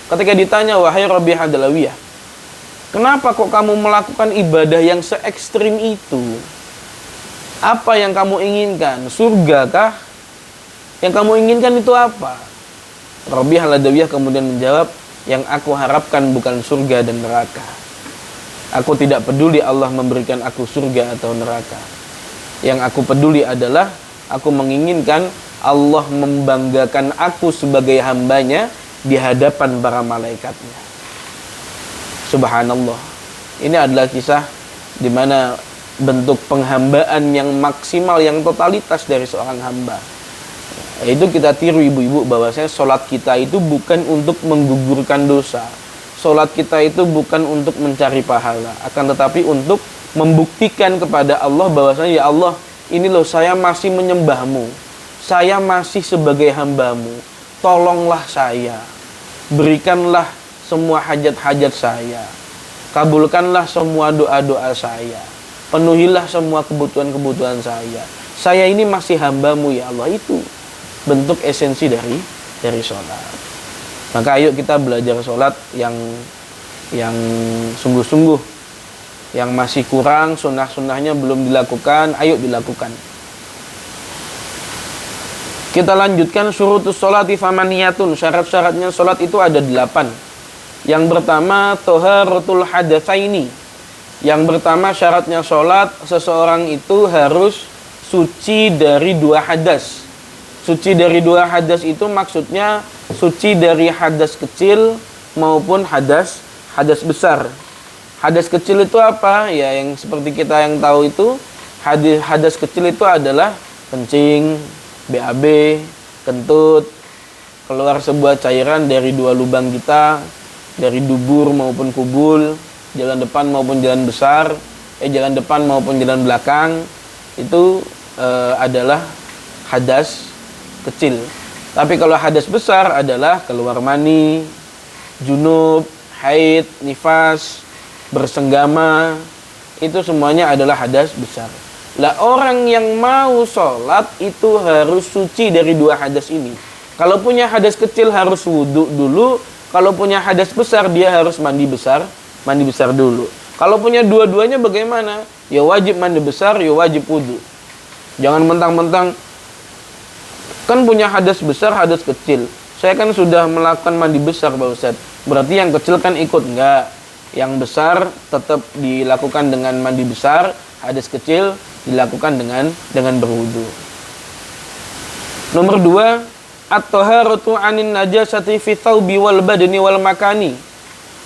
Ketika ditanya, wahai Rabi'ah Adawiyah, kenapa kok kamu melakukan ibadah yang se ekstrim itu? Apa yang kamu inginkan? Surga kah? Yang kamu inginkan itu apa? Rabi'ah Adawiyah kemudian menjawab, yang aku harapkan bukan surga dan neraka. Aku tidak peduli Allah memberikan aku surga atau neraka. Yang aku peduli adalah aku menginginkan Allah membanggakan aku sebagai hambanya di hadapan para malaikatnya. Subhanallah. Ini adalah kisah di mana bentuk penghambaan yang maksimal, yang totalitas dari seorang hamba. Itu kita tiru ibu-ibu, bahwasanya sholat kita itu bukan untuk menggugurkan dosa. Sholat kita itu bukan untuk mencari pahala, akan tetapi untuk membuktikan kepada Allah bahwasanya, ya Allah, ini loh saya masih menyembahmu, saya masih sebagai hambamu, tolonglah saya, berikanlah semua hajat-hajat saya. kabulkanlah semua doa-doa saya, penuhilah semua kebutuhan-kebutuhan saya. Saya ini masih hamba-Mu ya Allah. Itu bentuk esensi dari sholat. Maka ayo kita belajar sholat yang sungguh-sungguh. Yang masih kurang, sunnah-sunnahnya belum dilakukan, ayo dilakukan. Kita lanjutkan syurutus sholati famaniyatun. Syarat-syaratnya sholat itu ada 8. Yang pertama, toharatul hadatsaini. Yang pertama syaratnya sholat, seseorang itu harus suci dari 2 hadas. Suci dari 2 hadas itu maksudnya suci dari hadas kecil maupun hadas besar. Hadas kecil itu apa? Ya, yang seperti kita yang tahu itu, hadas kecil itu adalah kencing, BAB, kentut, keluar sebuah cairan dari 2 lubang kita, dari dubur maupun kubul, jalan depan maupun jalan besar, jalan depan maupun jalan belakang, itu adalah hadas kecil. Tapi kalau hadas besar adalah keluar mani, junub, haid, nifas, bersenggama, itu semuanya adalah hadas besar. Lah orang yang mau sholat itu harus suci dari 2 hadas ini. Kalau punya hadas kecil harus wudhu dulu. Kalau punya hadas besar dia harus mandi besar dulu. Kalau punya dua-duanya bagaimana? Ya wajib mandi besar, ya wajib wudhu. Jangan mentang-mentang kan punya hadas besar, hadas kecil. Saya kan sudah melakukan mandi besar Pak Ustadz. Berarti yang kecil kan ikut? Enggak. Yang besar tetap dilakukan dengan mandi besar, hadas kecil dilakukan dengan berwudu. Nomor 2, at-taharatu 'anin najasati fi thawbi wal badani wal makani.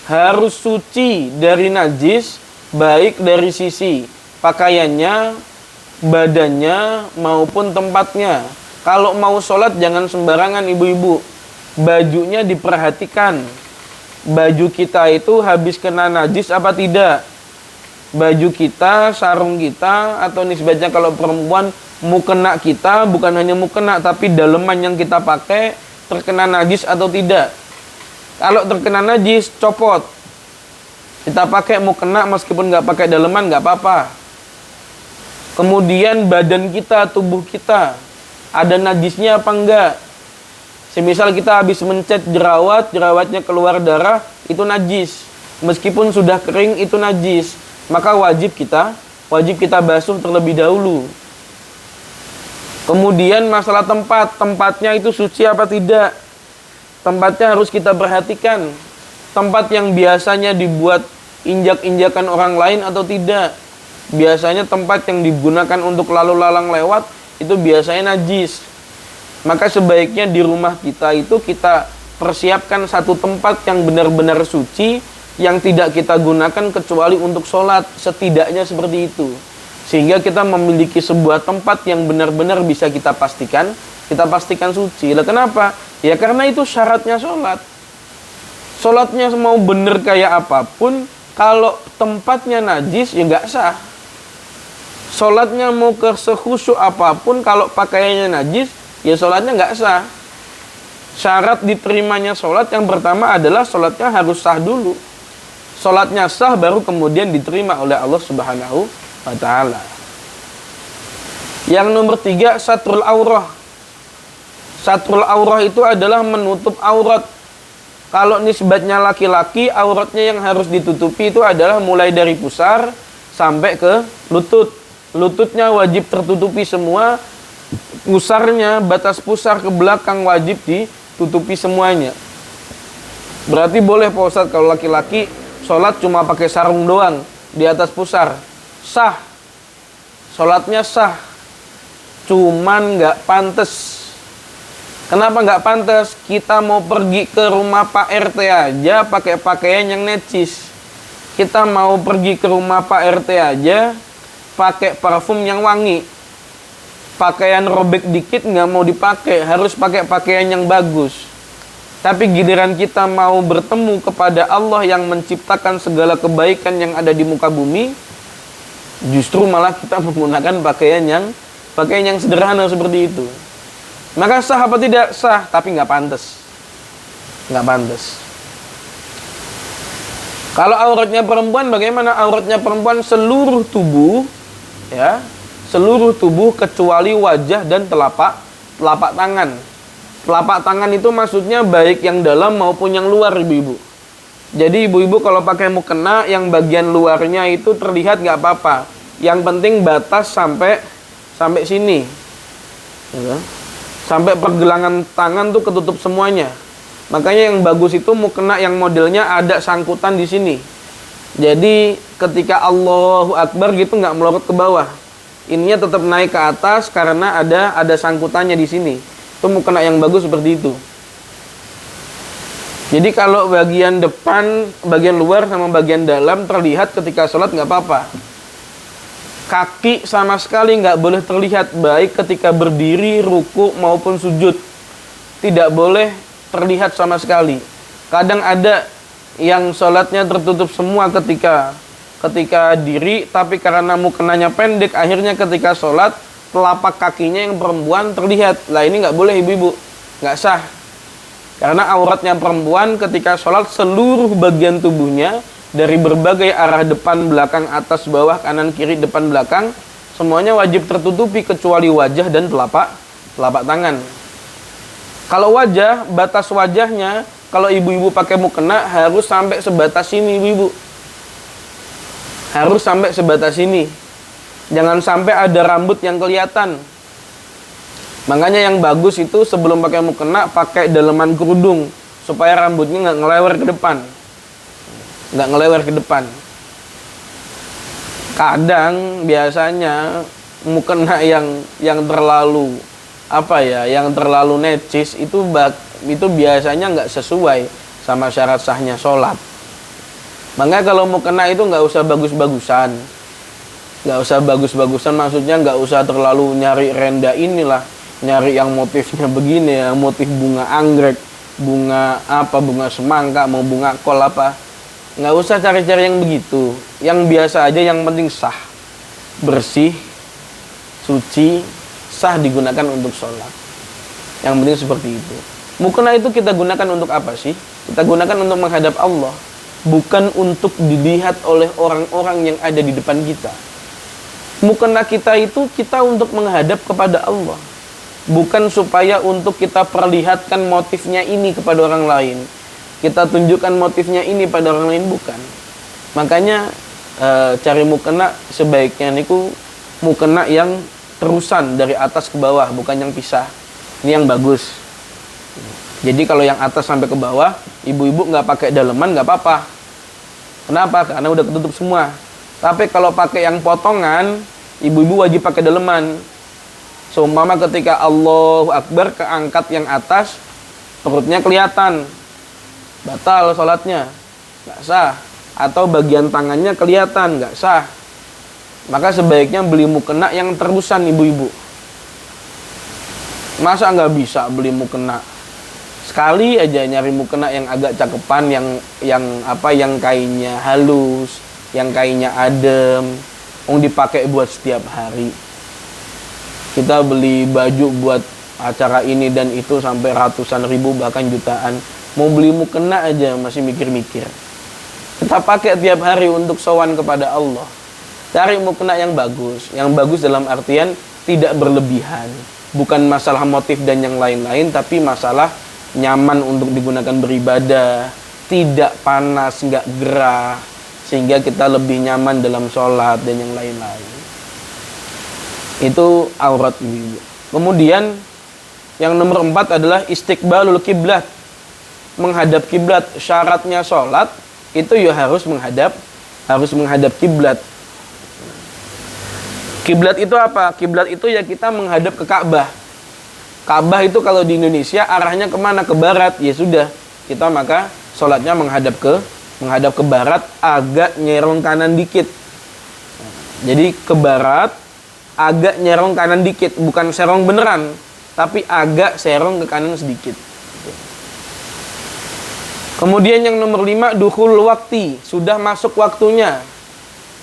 Harus suci dari najis baik dari sisi pakaiannya, badannya maupun tempatnya. Kalau mau sholat jangan sembarangan ibu-ibu. Bajunya diperhatikan. Baju kita itu habis kena najis apa tidak? Baju kita, sarung kita, atau nisbatnya kalau perempuan, mukena kita, bukan hanya mukena, tapi daleman yang kita pakai terkena najis atau tidak. Kalau terkena najis, copot. Kita pakai mukena meskipun nggak pakai daleman, nggak apa-apa. Kemudian badan kita, tubuh kita, ada najisnya apa enggak? Semisal kita habis mencet jerawatnya keluar darah, itu najis. Meskipun sudah kering, itu najis. Maka wajib kita basuh terlebih dahulu. Kemudian masalah tempatnya itu suci apa tidak? Tempatnya harus kita perhatikan. Tempat yang biasanya dibuat injak-injakan orang lain atau tidak. Biasanya tempat yang digunakan untuk lalu lalang lewat itu biasanya najis. Maka sebaiknya di rumah kita itu kita persiapkan satu tempat yang benar-benar suci, yang tidak kita gunakan kecuali untuk sholat, setidaknya seperti itu. Sehingga kita memiliki sebuah tempat yang benar-benar bisa kita pastikan suci. Lah kenapa? Ya karena itu syaratnya sholat. Sholatnya mau benar kayak apapun, kalau tempatnya najis ya nggak sah. Sholatnya mau sekhusyuk apapun, kalau pakaiannya najis, ya sholatnya nggak sah. Syarat diterimanya sholat yang pertama adalah sholatnya harus sah dulu. Sholatnya sah baru kemudian diterima oleh Allah Subhanahu wa ta'ala. Yang nomor 3, satrul aurah. Satrul aurah itu adalah menutup aurat. Kalau nisbatnya laki-laki, auratnya yang harus ditutupi itu adalah mulai dari pusar sampai ke lutut. Lututnya wajib tertutupi semua. Pusarnya, batas pusar ke belakang wajib ditutupi semuanya. Berarti boleh Pak Ustadz kalau laki-laki sholat cuma pakai sarung doang di atas pusar, sah. Sholatnya sah. Cuman nggak pantas. Kenapa nggak pantas? Kita mau pergi ke rumah Pak RT aja pakai pakaian yang necis. Kita mau pergi ke rumah Pak RT aja pakai parfum yang wangi. Pakaian robek dikit nggak mau dipakai, harus pakai pakaian yang bagus. Tapi giliran kita mau bertemu kepada Allah yang menciptakan segala kebaikan yang ada di muka bumi, justru malah kita menggunakan pakaian yang sederhana seperti itu. Maka sah apa tidak? Sah, tapi nggak pantas. Nggak pantas. Kalau auratnya perempuan, bagaimana auratnya perempuan? Seluruh tubuh, ya, seluruh tubuh kecuali wajah dan telapak tangan. Telapak tangan itu maksudnya baik yang dalam maupun yang luar, ibu-ibu. Jadi ibu-ibu kalau pakai mukena yang bagian luarnya itu terlihat nggak apa-apa. Yang penting batas sampai sini, ya. Sampai pergelangan tangan tuh ketutup semuanya. Makanya yang bagus itu mukena yang modelnya ada sangkutan di sini. Jadi ketika Allahu Akbar gitu nggak melorot ke bawah. Ininya tetap naik ke atas karena ada sangkutannya di sini. Itu mukena yang bagus seperti itu. Jadi kalau bagian depan, bagian luar sama bagian dalam terlihat ketika sholat nggak apa-apa. Kaki sama sekali nggak boleh terlihat baik ketika berdiri, ruku maupun sujud. Tidak boleh terlihat sama sekali. Kadang ada yang sholatnya tertutup semua ketika diri, tapi karena mukenanya pendek, akhirnya ketika sholat telapak kakinya yang perempuan terlihat. Lah ini nggak boleh ibu-ibu, nggak sah. Karena auratnya perempuan ketika sholat seluruh bagian tubuhnya dari berbagai arah, depan, belakang, atas, bawah, kanan, kiri, depan, belakang, semuanya wajib tertutupi kecuali wajah dan telapak tangan. Kalau wajah, batas wajahnya, kalau ibu-ibu pakai mukena harus sampai sebatas ini, ibu-ibu. Harus sampai sebatas ini. Jangan sampai ada rambut yang kelihatan. Makanya yang bagus itu sebelum pakai mukena, pakai daleman kerudung supaya rambutnya nggak ngelewer ke depan. Nggak ngelewer ke depan. Kadang biasanya mukena yang terlalu yang terlalu necis itu biasanya nggak sesuai sama syarat sahnya sholat. Makanya kalau mukena itu nggak usah bagus-bagusan, maksudnya nggak usah terlalu nyari renda inilah, nyari yang motifnya begini ya, motif bunga anggrek, bunga semangka, mau bunga kol apa. Nggak usah cari-cari yang begitu. Yang biasa aja, yang penting sah, bersih, suci, sah digunakan untuk sholat. Yang penting seperti itu. Mukena itu kita gunakan untuk apa sih? Kita gunakan untuk menghadap Allah, bukan untuk dilihat oleh orang-orang yang ada di depan kita. Mukena kita itu kita untuk menghadap kepada Allah, bukan supaya untuk kita perlihatkan motifnya ini kepada orang lain. Kita tunjukkan motifnya ini pada orang lain, bukan. Makanya cari mukena sebaiknya niku mukena yang terusan dari atas ke bawah, bukan yang pisah. Ini yang bagus. Jadi kalau yang atas sampai ke bawah, ibu-ibu nggak pakai daleman nggak apa-apa. Kenapa? Karena udah ketutup semua. Tapi kalau pakai yang potongan, ibu-ibu wajib pakai daleman. Seumpama ketika Allahu Akbar keangkat yang atas, perutnya kelihatan, batal sholatnya, nggak sah. Atau bagian tangannya kelihatan, nggak sah. Maka sebaiknya beli mukena yang terusan, ibu-ibu. Masa nggak bisa beli mukena? Sekali aja nyari mukena yang agak cakepan, yang kainnya halus, yang kainnya adem, dipakai buat setiap hari. Kita beli baju buat acara ini dan itu sampai ratusan ribu bahkan jutaan. Mau beli mukena aja masih mikir-mikir. Kita pakai tiap hari untuk sowan kepada Allah. Cari mukena yang bagus dalam artian tidak berlebihan. Bukan masalah motif dan yang lain-lain, tapi masalah nyaman untuk digunakan beribadah, tidak panas, nggak gerah, sehingga kita lebih nyaman dalam sholat dan yang lain-lain. Itu aurat ibu. Kemudian yang nomor 4 adalah istiqbalul kiblat, menghadap kiblat. Syaratnya sholat itu ya harus menghadap kiblat. Kiblat itu apa? Kiblat itu ya kita menghadap ke Ka'bah. Ka'bah itu kalau di Indonesia arahnya kemana? Ke barat. Ya sudah, kita maka sholatnya menghadap ke barat, agak nyerong kanan dikit. Jadi ke barat, agak nyerong kanan dikit, bukan serong beneran, tapi agak serong ke kanan sedikit. Kemudian yang nomor 5, dukhul wakti, sudah masuk waktunya.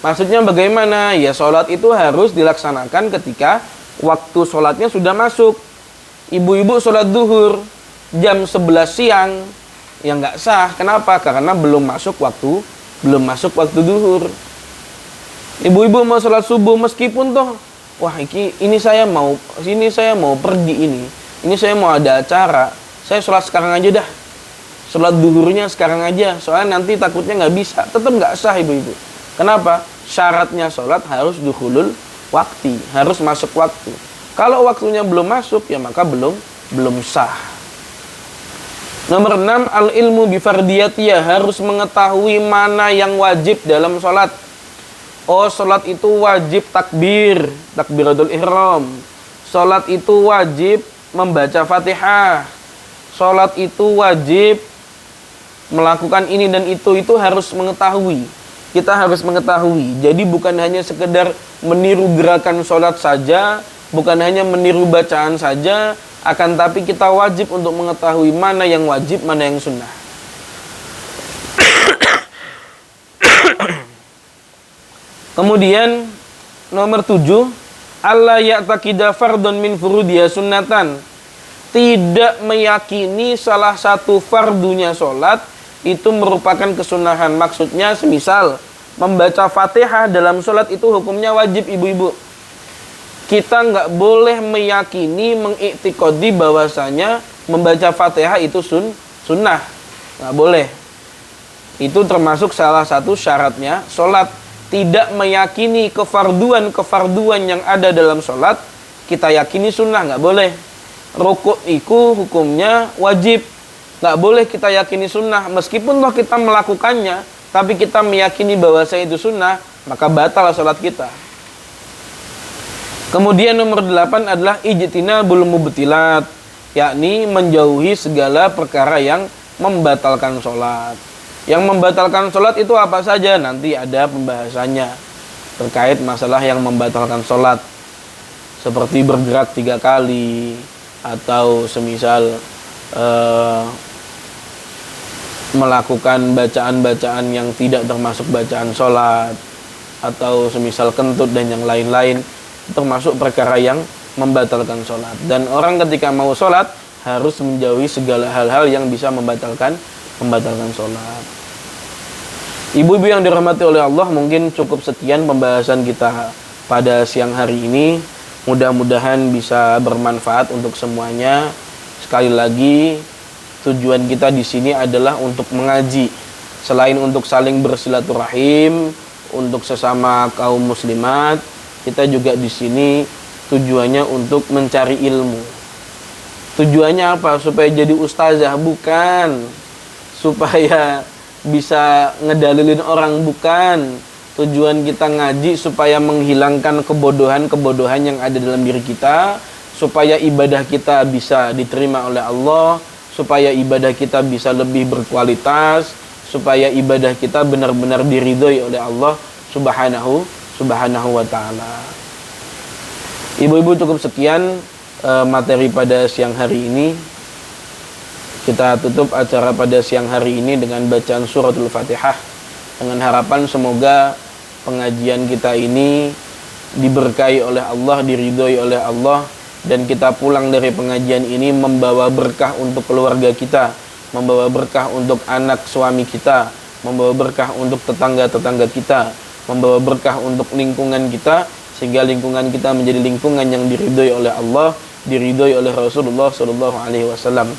Maksudnya bagaimana? Ya sholat itu harus dilaksanakan ketika waktu sholatnya sudah masuk. Ibu-ibu sholat duhur jam 11 siang, ya nggak sah. Kenapa? Karena belum masuk belum masuk waktu duhur. Ibu-ibu mau sholat subuh meskipun toh, wah ini saya mau pergi ini saya mau ada acara, saya sholat sekarang aja dah, sholat duhurnya sekarang aja, soalnya nanti takutnya nggak bisa, tetap nggak sah ibu-ibu. Kenapa? Syaratnya sholat harus dukhulul waktu, harus masuk waktu. Kalau waktunya belum masuk, ya maka belum sah. Nomor 6, al-ilmu bifardiyatiyah, harus mengetahui mana yang wajib dalam sholat. Oh, sholat itu wajib takbiratul ihram. Sholat itu wajib membaca Fatihah. Sholat itu wajib melakukan ini dan itu harus mengetahui. Kita harus mengetahui. Jadi bukan hanya sekedar meniru gerakan sholat saja, bukan hanya meniru bacaan saja, akan tapi kita wajib untuk mengetahui mana yang wajib, mana yang sunnah. Kemudian nomor 7, alla ya'taqida fardun min furudiya sunnatan. Tidak meyakini salah satu fardunya sholat itu merupakan kesunahan. Maksudnya semisal membaca Fatihah dalam sholat itu hukumnya wajib ibu-ibu. Kita nggak boleh meyakini, mengiktikodi bahwasanya membaca Fatihah itu sunnah. Nggak boleh. Itu termasuk salah satu syaratnya sholat. Tidak meyakini kefarduan yang ada dalam sholat, kita yakini sunnah, nggak boleh. Rukuk itu hukumnya wajib, nggak boleh kita yakini sunnah. Meskipun toh kita melakukannya, tapi kita meyakini bahwasanya itu sunnah, maka batal sholat kita. Kemudian nomor 8 adalah ijtinabul mubtilat, yakni menjauhi segala perkara yang membatalkan sholat. Yang membatalkan sholat itu apa saja? Nanti ada pembahasannya terkait masalah yang membatalkan sholat, seperti bergerak 3 kali, atau semisal melakukan bacaan-bacaan yang tidak termasuk bacaan sholat, atau semisal kentut dan yang lain-lain, termasuk perkara yang membatalkan sholat. Dan orang ketika mau sholat harus menjauhi segala hal-hal yang bisa membatalkan sholat. Ibu-ibu yang dirahmati oleh Allah, mungkin cukup sekian pembahasan kita pada siang hari ini. Mudah-mudahan bisa bermanfaat untuk semuanya. Sekali lagi, tujuan kita di sini adalah untuk mengaji. Selain untuk saling bersilaturahim, untuk sesama kaum muslimat, kita juga di sini tujuannya untuk mencari ilmu. Tujuannya apa? Supaya jadi ustazah? Bukan. Supaya bisa ngedalilin orang? Bukan. Tujuan kita ngaji supaya menghilangkan kebodohan yang ada dalam diri kita, supaya ibadah kita bisa diterima oleh Allah, supaya ibadah kita bisa lebih berkualitas, supaya ibadah kita benar-benar diridhoi oleh Allah subhanahu wa ta'ala. Ibu-ibu, cukup sekian materi pada siang hari ini. Kita tutup acara pada siang hari ini dengan bacaan suratul Fatihah, dengan harapan semoga pengajian kita ini diberkahi oleh Allah, diridhoi oleh Allah, dan kita pulang dari pengajian ini membawa berkah untuk keluarga kita, membawa berkah untuk anak suami kita, membawa berkah untuk tetangga-tetangga kita, membawa berkah untuk lingkungan kita, sehingga lingkungan kita menjadi lingkungan yang diridhoi oleh Allah, diridhoi oleh Rasulullah sallallahu alaihi wasallam.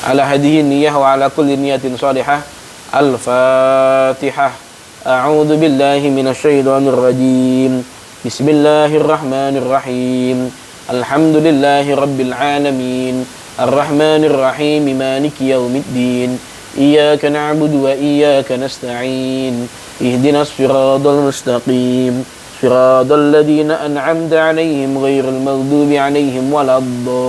Ala hadhihi niyyah wa ala kulli niyatin salihah. Al-Fatihah. A'udzu billahi minasy syaithanir rajim. Bismillahirrahmanirrahim. Alhamdulillahi rabbil alamin. Arrahmanir rahim. Maliki yaumiddin. Iyyaka na'budu wa iyyaka nasta'in. Ihdinas siratal mustaqim. Siratal ladzina an'amta 'alaihim ghairil maghdubi 'alaihim waladdallin.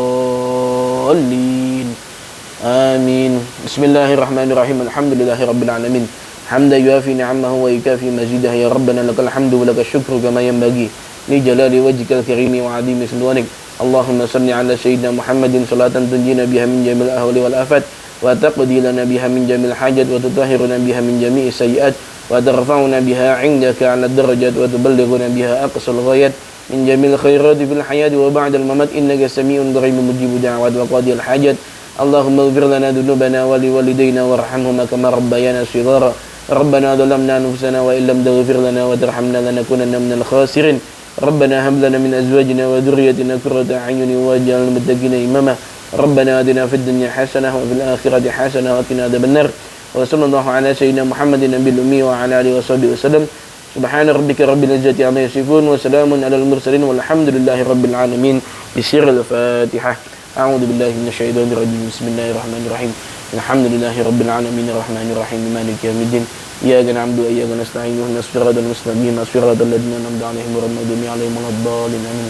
Amin. Bismillahirrahmanirrahim. Alhamdulillahi rabbil alamin. Hamdan yuafi ni'amahu wa yukafi mazidah. Ya Rabbana lakal hamdu wa lakal syukru kama yanbaghi li jalali wajhikal karimi wa 'azimi sultanik. Allahumma salli ala sayyidina Muhammadin salatan tunjina biha min jamil ahwali wal afat wa taqdi lana biha min jamil hajat wa tutahhiruna biha min jami'i sayyi'at wa tarfa'una biha 'indaka 'ala darajat wa tuballighuna biha aqsal ghayat min jamil khairati fil hayati wa ba'dal mamat innaka samii'un qaribun mujibud da'wat wa qadil hajat. Allahumma ighfir lana dhunubana wa liwalidayna warhamhuma kama rabbayana shighara. Rabbana dhalamna anfusana wa illam taghfir lana wa tarhamna lanakunanna minal khasirin. Rabbana hab lana min azwajina wa dhurriyyatina qurrata a'yunin waj'alna lil muttaqina imama. Rabbana atina fid dunya hasanah wa fil akhirati hasanah wa qina adzabannar. Wa sallallahu ala sayyidina Muhammadin nabiyil ummi wa ala alihi washabihi wasallam. Subhana rabbika rabbil izzati amma yasifun wa salamun alal mursalin walhamdulillahi rabbil alamin. Bisirril Fatihah. A'udzu billahi minasy syaithanir rajim. Bismillahirrahmanirrahim. Alhamdulillahi rabbil alamin arrahmanir rahim maliki yaumiddin. Iyyaka na'budu wa iyyaka nasta'in ihdinas siratal mustaqim siratal ladzina an'amta 'alaihim ghairil maghdubi 'alaihim waladdallin. Amin.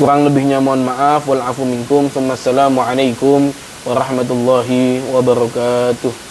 Kurang lebihnya mohon maaf. Wal afu minkum. Assalamualaikum warahmatullahi wabarakatuh.